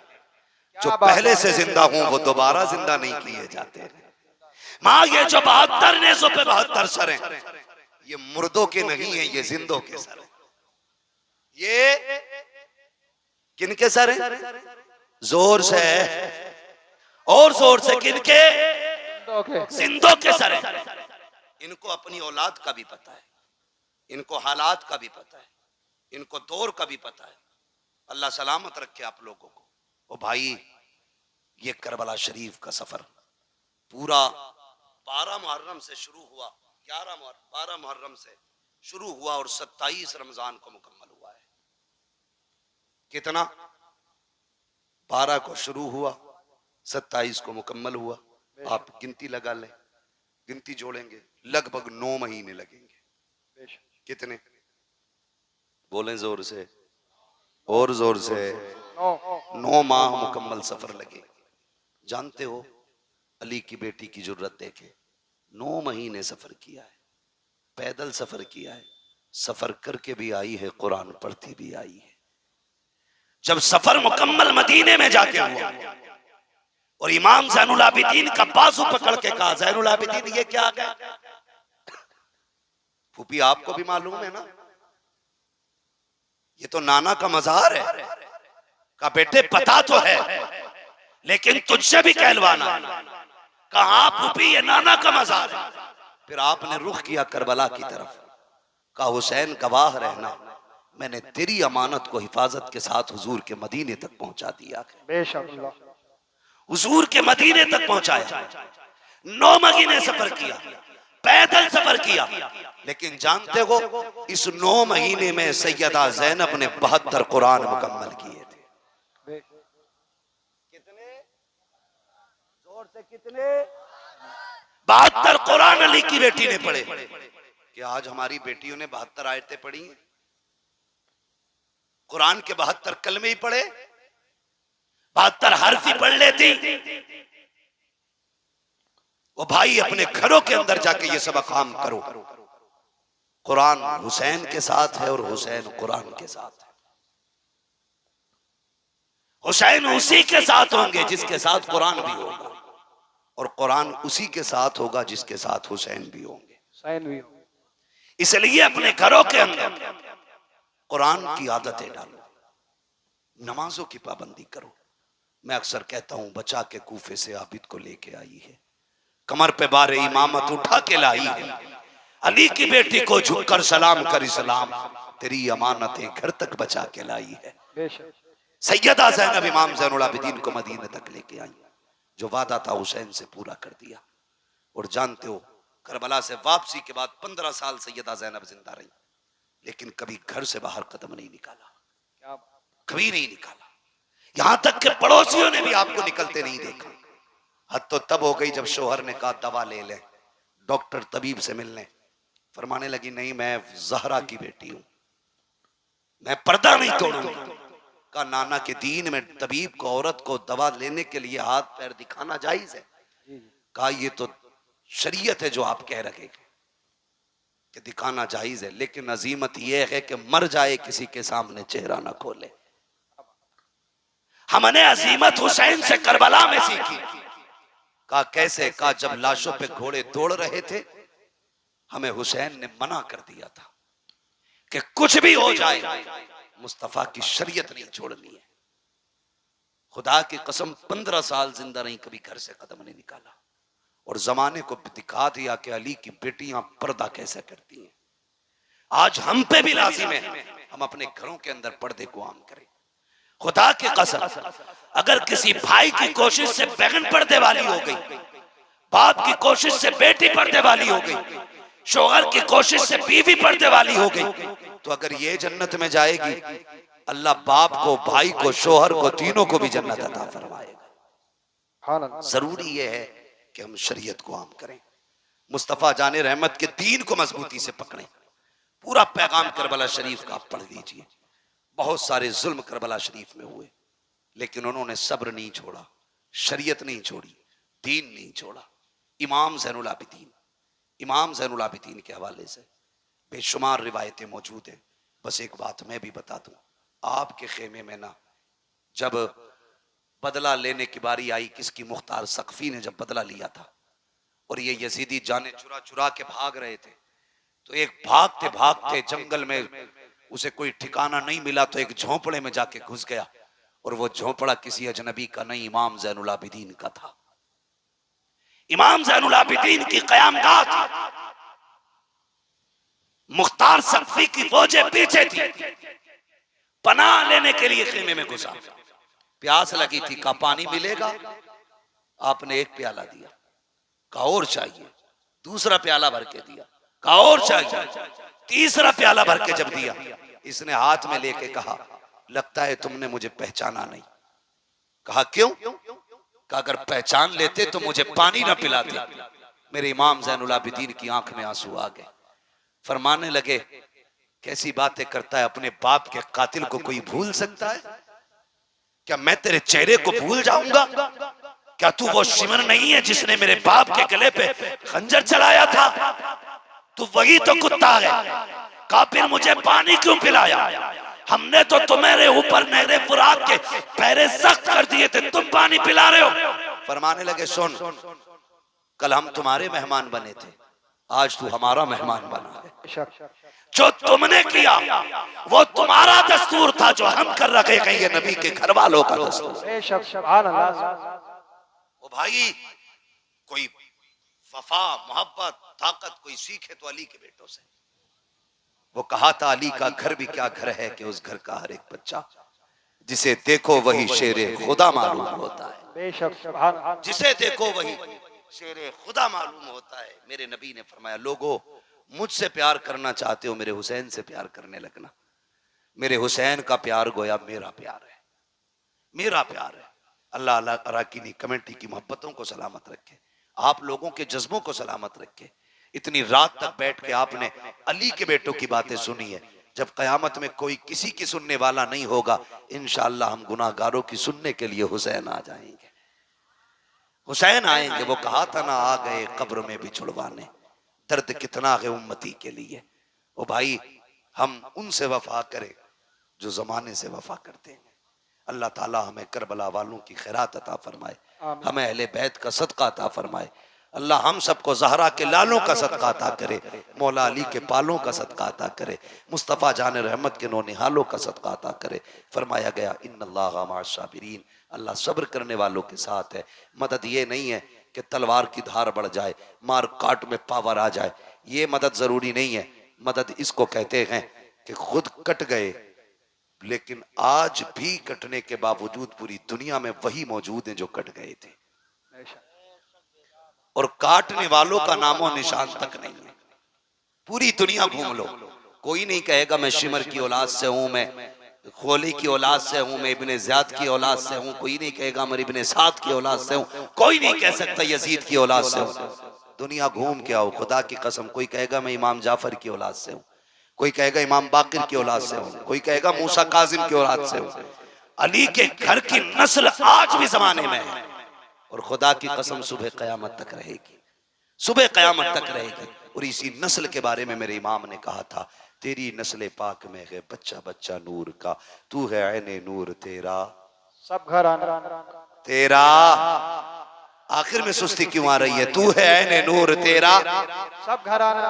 जो पहले से जिंदा हों वो दोबारा जिंदा नहीं किए जाते। माँ ये जो 72 नेज़ों पे 72 सर हैं ये मुर्दों के नहीं है, ये जिंदों के सर हैं। ये किनके सर हैं? जोर से और जोर से किनके? जिंदों के सर हैं। इनको अपनी औलाद का भी पता है, इनको हालात का भी पता है, इनको दौर का भी पता है। अल्लाह सलामत रखे आप लोगों को। ओ भाई ये करबला शरीफ का सफर पूरा 12 मुहर्रम से शुरू हुआ, 12 मुहर्रम से शुरू हुआ और 27 रमजान को मुकम्मल हुआ है। कितना? 12 को शुरू हुआ, 27 को मुकम्मल हुआ। आप गिनती लगा लें, गिनती जोड़ेंगे लगभग 9 महीने लगेंगे। कितने? बोलें जोर से और जोर से। 9 माह मुकम्मल सफर लगे। जानते हो अली की बेटी की जुर्रत देखे, 9 महीने सफर किया है, पैदल सफर किया है, सफर करके भी आई है, कुरान पढ़ती भी आई है। जब सफर मुकम्मल मदीने में जाके हुआ और इमाम ज़ैनुल आबिदीन का बाजू पकड़ के कहा ज़ैनुल आबिदीन ये क्या है? फूफी आपको भी मालूम है ना, ये तो नाना का मजार है। कहा बेटे पता तो है, लेकिन तुझसे भी कहलवाना है। कहा फूफी ये नाना का मजार है। फिर आपने रुख किया करबला की तरफ। कहा हुसैन गवाह रहना, मैंने तेरी अमानत को हिफाजत के साथ हुजूर के मदीने तक पहुंचा दिया है। बेशक अल्लाह। हुजूर के मदीने तक पहुंचाया। 9 महीने सफर किया, पैदल सफर किया, लेकिन जानते हो इस 9 महीने में सैयदा ज़ैनब ने 72 कुरान मुकम्मल किए थे। कितने जोर से कितने? 72 कुरान अली की बेटी ने पढ़े। क्या आज हमारी बेटियों ने 72 आयतें पढ़ी हैं? कुरान के 72 कलमे ही पढ़े, 72 हर्फ ही पढ़ लेती। वो भाई अपने घरों के अंदर जाके ये सब काम करो। कुरान हुसैन के साथ है और हुसैन कुरान के साथ है। हुसैन उसी के साथ होंगे जिसके साथ कुरान भी होगा, और कुरान उसी के साथ होगा जिसके साथ हुसैन भी होंगे। इसलिए अपने घरों के अंदर कुरान की आदतें डालो, नमाजों की पाबंदी करो। मैं अक्सर कहता हूं बचा के कूफे से आबिद को लेके आई है, कमर पे बारे इमामत उठा के लाई है, अली की बेटी को झुककर सलाम कर इस्लाम, तेरी अमानतें घर तक बचा के लाई है। सैयदा ज़ैनब इमाम ज़ैनुल आबिदीन को मदीने तक लेके आई, जो वादा था हुसैन से पूरा कर दिया। और जानते हो करबला से वापसी के बाद 15 साल सैयदा ज़ैनब जिंदा रही, लेकिन कभी घर से बाहर कदम नहीं निकाला, कभी नहीं निकाला। यहां तक कि पड़ोसियों ने भी आपको निकलते नहीं देखा। हद तो तब हो गई जब शोहर ने कहा दवा ले ले, डॉक्टर तबीब से मिलने। फरमाने लगी नहीं मैं ज़हरा की बेटी हूं, मैं पर्दा नहीं तोड़ूंगी। कहा नाना के दीन में तबीब को औरत को दवा लेने के लिए हाथ पैर दिखाना जायज है? कहा ये तो शरीयत है जो आप कह रहे कि दिखाना जायज है, लेकिन अजीमत यह है कि मर जाए किसी के सामने चेहरा ना खोले। हमने अजीमत हुसैन से करबला में सीखी। कहा कैसे? कहा जब लाशों पे घोड़े दौड़ रहे थे, हमें हुसैन ने मना कर दिया था कि कुछ भी हो जाए मुस्तफा की शरीयत नहीं छोड़नी है। खुदा की कसम 15 साल जिंदा रही, कभी घर से कदम नहीं निकाला, और जमाने को दिखा दिया कि अली की बेटियां पर्दा कैसे करती हैं। आज हम पे भी लाजिम है हम अपने घरों के अंदर पर्दे को आम करें। खुदा की कसम अगर किसी भाई की कोशिश से बहन पर्दे वाली हो गई, बाप की कोशिश से बेटी पर्दे वाली हो गई, शोहर की कोशिश से बीवी पर्दे वाली हो गई, तो अगर ये जन्नत में जाएगी, अल्लाह बाप को, भाई को, शोहर को, तीनों को भी जन्नत अता फरमाएगा। जरूरी ये है कि हम शरीयत को आम करें, मुस्तफा जाने रहमत के दीन को मजबूती से पकड़ें। पूरा पैगाम करबला शरीफ का आप पढ़ लीजिए। बहुत सारे जुल्म करबला शरीफ में हुए, लेकिन उन्होंने सब्र नहीं छोड़ा, शरीयत नहीं छोड़ी, दीन नहीं छोड़ा। इमाम ज़ैनुल आबिदीन, इमाम ज़ैनुल आबिदीन के हवाले से बेशुमार रिवायतें मौजूद हैं। बस एक बात मैं भी बता दूं, आपके खेमे में ना जब बदला लेने की बारी आई, किसकी? मुख्तार सक़फ़ी ने जब बदला लिया था और ये यजीदी जाने चुरा चुरा के भाग रहे थे, तो एक भागते भागते जंगल में उसे कोई ठिकाना नहीं मिला, तो एक झोंपड़े में जाके घुस गया, और वो झोंपड़ा किसी अजनबी का नहीं, इमाम ज़ैनुल आबिदीन का था। इमाम ज़ैनुल आबिदीन की क़यामगाह थी, मुख्तार सक़फ़ी की फौजें पीछे थी, पनाह लेने के लिए खेमे में घुसा। प्यास लगी थी, कहा पानी मिलेगा? आपने एक प्याला दिया, कहा और चाहिए, दूसरा प्याला भर के दिया, कहा और चाहिए, तीसरा प्याला भर के जब दिया, इसने हाथ में लेके कहा लगता है तुमने मुझे पहचाना नहीं। कहा क्यों? कहा अगर पहचान लेते तो मुझे पानी ना पिलाते। मेरे इमाम ज़ैनुल आबिदीन की आंख में आंसू आ गए। फरमाने लगे कैसी बातें करता है, अपने बाप के कातिल को कोई भूल सकता है? क्या मैं तेरे चेहरे को भूल जाऊंगा? क्या तू वो शिमर नहीं है जिसने मेरे बाप के गले पे खंजर चलाया था? तू वही तो कुत्ता है। कहा फिर मुझे पानी क्यों पिलाया? हमने तो तुम्हारे ऊपर नहरे फुरात के पैरे सख्त कर दिए थे, तुम पानी पिला रहे हो। फरमाने लगे सुन, कल हम तुम्हारे मेहमान बने थे, आज तू हमारा मेहमान बना। बेशक जो तुमने किया वो तुम्हारा दस्तूर था, जो हम कर रखे हैं ये नबी के घर वालों का दस्तूर। बेशक सुभान अल्लाह। ओ भाई, कोई वफा मोहब्बत ताकत कोई सीखे तो अली के बेटों से। वो कहा था अली का घर भी क्या घर है कि उस घर का हर एक बच्चा जिसे देखो वही शेरे खुदा मालूम होता है। बेशक सुभान अल्लाह। जिसे देखो वही शेरे खुदा मालूम होता है। मेरे नबी ने फरमाया, लोगों मुझसे प्यार करना चाहते हो मेरे हुसैन से प्यार करने लगना। मेरे हुसैन का प्यार गोया मेरा प्यार है, मेरा प्यार है। अल्लाह अल्लाह अराकीनी कमेटी की मोहब्बतों को सलामत रखे, आप लोगों के जज्बों को सलामत रखे। इतनी रात तक बैठ के आपने अली के बेटों की बातें सुनी है। जब कयामत में कोई किसी की सुनने वाला नहीं होगा, इंशाअल्लाह हम गुनाहगारों की सुनने के लिए हुसैन आ जाएंगे, हुसैन आएंगे। वो कहा था ना, आ गए कब्र में भी छुड़वाने, दर्द कितना है उम्मती के लिए। ओ भाई, हम उनसे वफा करें जो जमाने से वफा करते हैं। अल्लाह ताला हमें करबला वालों की खैरात अता फरमाए, हमें अहले बैत का सदका अता फरमाए। अल्लाह हम सबको ज़हरा के लालों का सदका अता करे, मौला अली के पालों का सदका अता करे, मुस्तफ़ा जान रहमत के नौनिहालों का सदका अता करे। फरमाया गया इन्नल्लाह मअस साबिरीन, अल्लाह सब्र करने वालों के साथ है। मदद ये नहीं है कि तलवार की धार बढ़ जाए, मार काट में पावर आ जाए, ये मदद जरूरी नहीं है। मदद इसको कहते हैं कि खुद कट गए लेकिन आज भी कटने के बावजूद पूरी दुनिया में वही मौजूद हैं जो कट गए थे, और काटने वालों का नामो निशान तक नहीं है। पूरी दुनिया घूम लो, कोई नहीं कहेगा मैं शिमर की औलाद से हूं, मैं खोली की औलाद से हूं, मैं इब्ने ज़ियाद की औलाद से हूं। कोई नहीं कहेगा मैं इब्ने साद की औलाद से हूं। कोई नहीं कह सकता यजीद की औलाद से हूं। दुनिया घूम के आओ, खुदा की कसम। कोई कहेगा मैं इमाम जाफर की औलाद से हूं, कोई कहेगा इमाम बाकिर की औलाद से हूं, कोई कहेगा मूसा काजिम की औलाद से हूं। अली के घर की नस्ल आज भी जमाने में है, और खुदा की कसम सुबह कयामत तक रहेगी, सुबह कयामत तक रहेगी। और इसी नस्ल के बारे में मेरे इमाम ने कहा था, तेरी नस्ल पाक में है बच्चा बच्चा नूर का, तू है ऐने नूर तेरा सब घर आना तेरा। आखिर में सुस्ती क्यों आ रही है? तू है ऐने नूर तेरा, सब घर आना।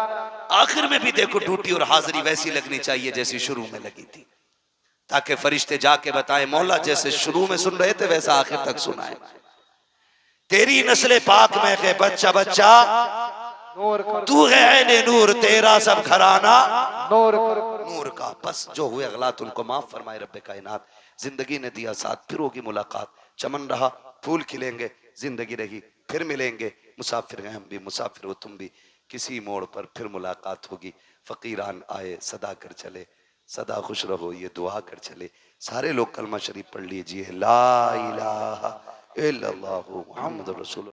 आखिर में भी देखो ड्यूटी और हाजिरी वैसी लगनी चाहिए जैसी शुरू में लगी थी, ताकि फरिश्ते जाके बताएं मौला जैसे शुरू में सुन रहे थे वैसा आखिर तक सुनाए। तेरी नस्ल पाक में है बच्चा बच्चा नूर तू है ऐने नूर तेरा, सब घराना नूर नूर का। बस जो हुए गलत उनको माफ फरमाए रब्बे कायनात। जिंदगी ने दिया साथ, फिर होगी मुलाकात। चमन रहा फूल खिलेंगे, जिंदगी रही फिर मिलेंगे। मुसाफिर हैं हम भी, मुसाफिर हो तुम भी, किसी मोड़ पर फिर मुलाकात होगी। फकीरान आए सदा कर चले, सदा खुश रहो ये दुआ कर चले। सारे लोग कलमा शरीफ पढ़ लीजिए, ला इलाहा इल्लल्लाहु मुहम्मदुर रसूलुल्लाह।